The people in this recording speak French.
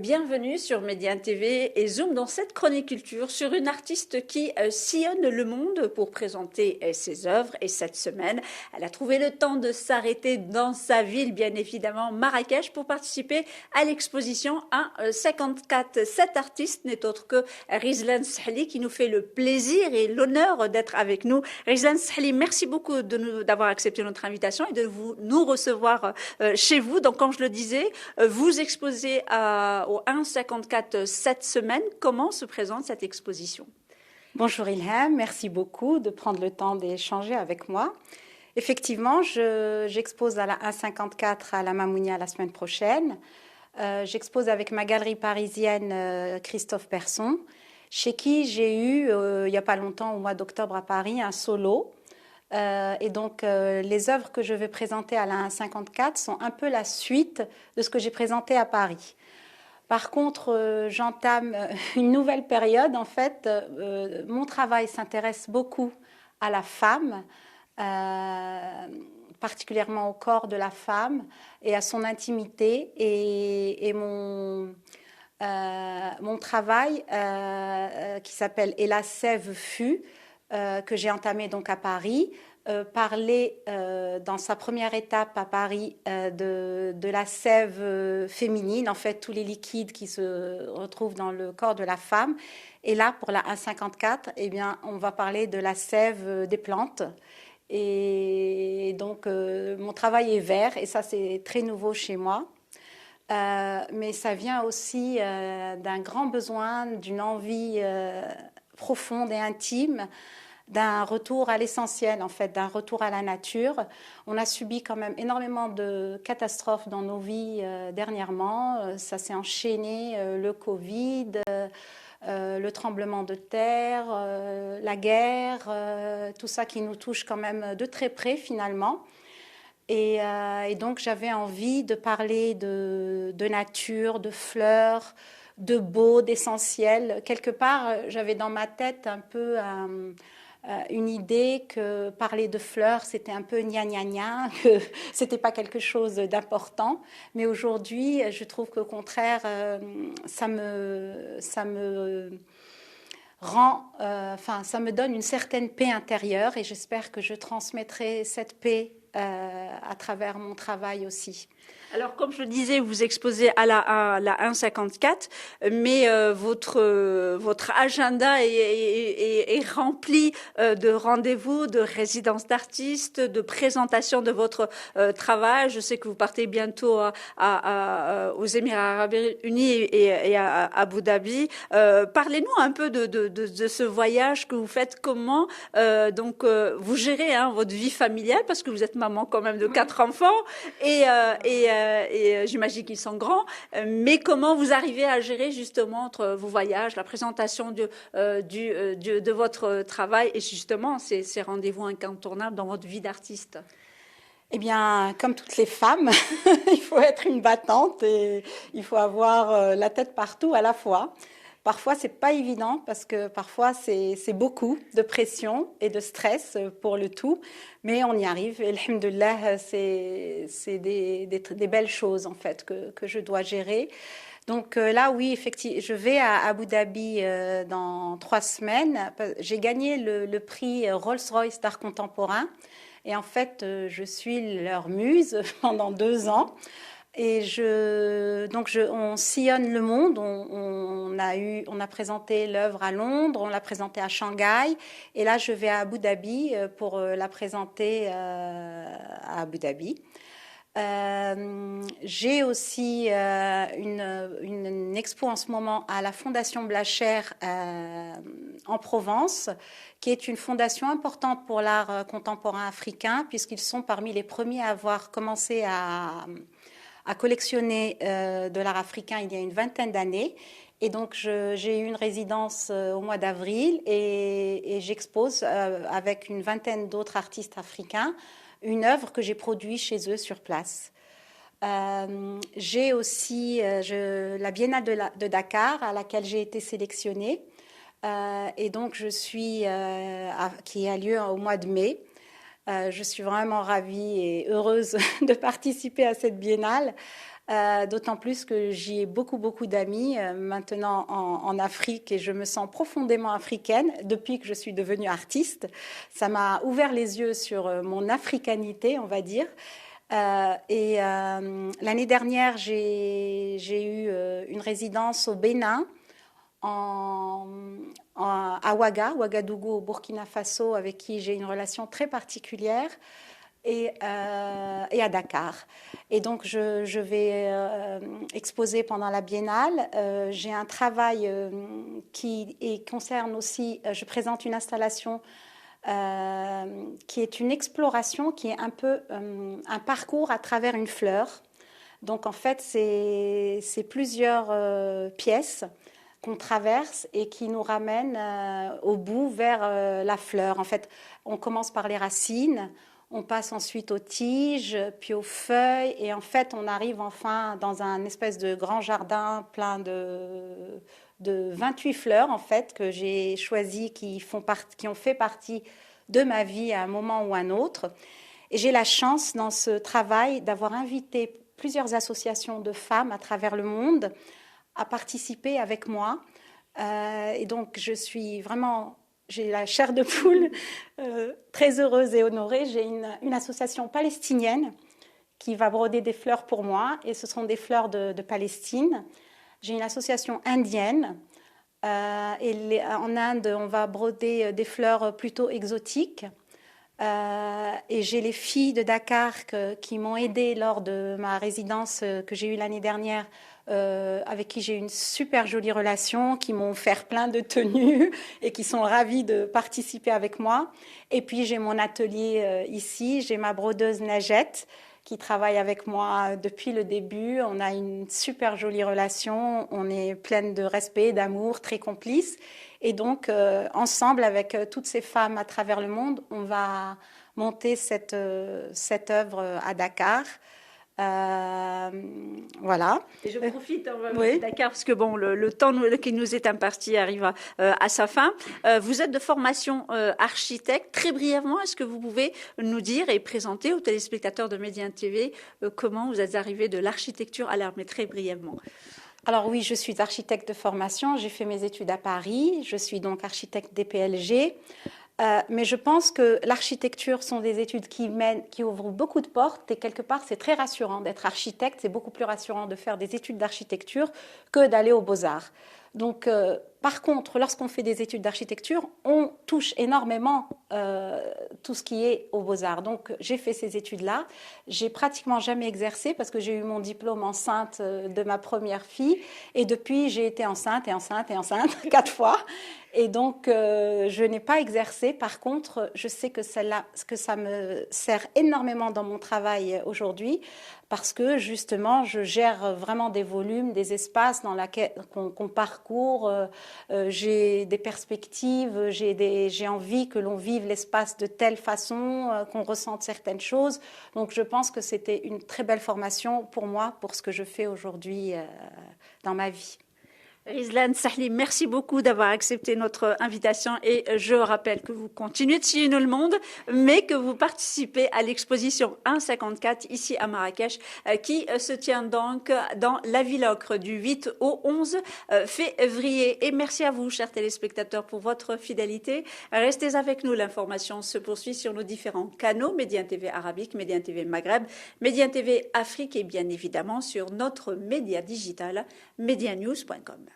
bienvenue sur Média TV et Zoom dans cette chronique culture sur une artiste qui sillonne le monde pour présenter ses œuvres. Et cette semaine, elle a trouvé le temps de s'arrêter dans sa ville, bien évidemment Marrakech, pour participer à l'exposition 154. Cet artiste n'est autre que Rizlan Sahli qui nous fait le plaisir et l'honneur d'être avec nous. Rizlan Sahli, merci beaucoup d'avoir accepté notre invitation et de nous recevoir chez vous. Donc, comme je le disais, vous exposez au 154 cette semaine. Comment se présente cette exposition? Bonjour Ilham, merci beaucoup de prendre le temps d'échanger avec moi. Effectivement, j'expose à la 154 à la Mamounia la semaine prochaine. J'expose avec ma galerie parisienne Christophe Persson, chez qui j'ai eu, il n'y a pas longtemps, au mois d'octobre à Paris, un solo. Et donc, les œuvres que je vais présenter à la 154 sont un peu la suite de ce que j'ai présenté à Paris. Par contre, j'entame une nouvelle période. En fait, mon travail s'intéresse beaucoup à la femme, particulièrement au corps de la femme et à son intimité. Et mon travail, qui s'appelle Et la sève fut, que j'ai entamé donc à Paris, parler dans sa première étape à Paris de la sève féminine, en fait tous les liquides qui se retrouvent dans le corps de la femme. Et là, pour la 154, eh bien, on va parler de la sève des plantes. Et donc, mon travail est vert, et ça, c'est très nouveau chez moi. Mais ça vient aussi d'un grand besoin, d'une envie profonde et intime, d'un retour à l'essentiel, en fait, d'un retour à la nature. On a subi quand même énormément de catastrophes dans nos vies dernièrement. Ça s'est enchaîné, le Covid, le tremblement de terre, la guerre, tout ça qui nous touche quand même de très près finalement. Et donc j'avais envie de parler de nature, de fleurs, de beau, d'essentiel. Quelque part, j'avais dans ma tête un peu une idée que parler de fleurs, c'était un peu gna gna gna, que c'était pas quelque chose d'important. Mais aujourd'hui, je trouve qu'au contraire, ça me rend, ça me donne une certaine paix intérieure, et j'espère que je transmettrai cette paix à travers mon travail aussi. Alors, comme je le disais, vous exposez à la 154, mais votre agenda est rempli de rendez-vous, de résidences d'artistes, de présentations de votre travail. Je sais que vous partez bientôt aux Émirats Arabes Unis et à Abu Dhabi. Parlez-nous un peu de ce voyage que vous faites. Comment vous gérez votre vie familiale, parce que vous êtes maman quand même de 4 enfants et j'imagine qu'ils sont grands, mais comment vous arrivez à gérer justement entre vos voyages, la présentation de votre travail et justement ces rendez-vous incontournables dans votre vie d'artiste? Eh bien, comme toutes les femmes, il faut être une battante et il faut avoir la tête partout à la fois. Parfois, c'est pas évident parce que parfois, c'est beaucoup de pression et de stress pour le tout. Mais on y arrive. Et alhamdoulilah, c'est des belles choses, en fait, que je dois gérer. Donc là, oui, effectivement, je vais à Abu Dhabi dans 3 semaines. J'ai gagné le prix Rolls-Royce d'art contemporain. Et en fait, je suis leur muse pendant 2 ans. Et on sillonne le monde. On a présenté l'œuvre à Londres, on l'a présentée à Shanghai, et là je vais à Abu Dhabi pour la présenter à Abu Dhabi. J'ai aussi une expo en ce moment à la Fondation Blacher en Provence, qui est une fondation importante pour l'art contemporain africain, puisqu'ils sont parmi les premiers à avoir commencé à collectionner de l'art africain il y a une 20aine d'années. Et donc, j'ai eu une résidence au mois d'avril et j'expose avec une 20aine d'autres artistes africains une œuvre que j'ai produite chez eux sur place. J'ai aussi la Biennale de Dakar, à laquelle j'ai été sélectionnée. Et donc, qui a lieu au mois de mai. Je suis vraiment ravie et heureuse de participer à cette biennale. d'autant plus que j'y ai beaucoup d'amis maintenant en Afrique et je me sens profondément africaine depuis que je suis devenue artiste. Ça m'a ouvert les yeux sur mon africanité, on va dire. L'année dernière, j'ai eu une résidence au Bénin, à Ouagadougou, au Burkina Faso, avec qui j'ai une relation très particulière, et à Dakar. Et donc, je vais exposer pendant la biennale. J'ai un travail qui concerne aussi, je présente une installation qui est une exploration, qui est un peu un parcours à travers une fleur. Donc, en fait, c'est plusieurs pièces qu'on traverse et qui nous ramènent au bout vers la fleur. En fait, on commence par les racines, on passe ensuite aux tiges, puis aux feuilles, et en fait, on arrive enfin dans un espèce de grand jardin plein de 28 fleurs, en fait, que j'ai choisies, qui ont fait partie de ma vie à un moment ou à un autre. Et j'ai la chance, dans ce travail, d'avoir invité plusieurs associations de femmes à travers le monde à participer avec moi. Et donc, j'ai la chair de poule, très heureuse et honorée. J'ai une association palestinienne qui va broder des fleurs pour moi, et ce sont des fleurs de Palestine. J'ai une association indienne, et en Inde, on va broder des fleurs plutôt exotiques. Et j'ai les filles de Dakar qui m'ont aidée lors de ma résidence que j'ai eue l'année dernière, avec qui j'ai une super jolie relation, qui m'ont offert plein de tenues et qui sont ravies de participer avec moi. Et puis j'ai mon atelier ici, j'ai ma brodeuse Najette qui travaille avec moi depuis le début. On a une super jolie relation, on est pleine de respect, d'amour, très complices. Et donc, ensemble, avec toutes ces femmes à travers le monde, on va monter cette œuvre à Dakar. Voilà. Et je profite, oui. Dakar, parce que bon, le temps qui nous est imparti arrive à sa fin. Vous êtes de formation architecte. Très brièvement, est-ce que vous pouvez nous dire et présenter aux téléspectateurs de Média TV comment vous êtes arrivé de l'architecture à l'art, mais très brièvement? Alors oui, je suis architecte de formation. J'ai fait mes études à Paris. Je suis donc architecte DPLG. Mais je pense que l'architecture sont des études qui ouvrent beaucoup de portes, et quelque part c'est très rassurant d'être architecte. C'est beaucoup plus rassurant de faire des études d'architecture que d'aller aux Beaux-Arts. Donc, par contre, lorsqu'on fait des études d'architecture, on touche énormément tout ce qui est aux Beaux-Arts. Donc, j'ai fait ces études-là. J'ai pratiquement jamais exercé parce que j'ai eu mon diplôme enceinte de ma première fille. Et depuis, j'ai été enceinte 4 fois. Et donc, je n'ai pas exercé. Par contre, je sais que ça me sert énormément dans mon travail aujourd'hui, parce que justement, je gère vraiment des volumes, des espaces dans lesquels qu'on parcourt. J'ai des perspectives, j'ai envie que l'on vive l'espace de telle façon, qu'on ressente certaines choses. Donc, je pense que c'était une très belle formation pour moi, pour ce que je fais aujourd'hui dans ma vie. Rizlan Sahli, merci beaucoup d'avoir accepté notre invitation, et je rappelle que vous continuez de sillonner le monde, mais que vous participez à l'exposition 154 ici à Marrakech, qui se tient donc dans la Ville Ocre du 8 au 11 février. Et merci à vous, chers téléspectateurs, pour votre fidélité. Restez avec nous, l'information se poursuit sur nos différents canaux, Média TV Arabique, Média TV Maghreb, Média TV Afrique, et bien évidemment sur notre média digital medianews.com.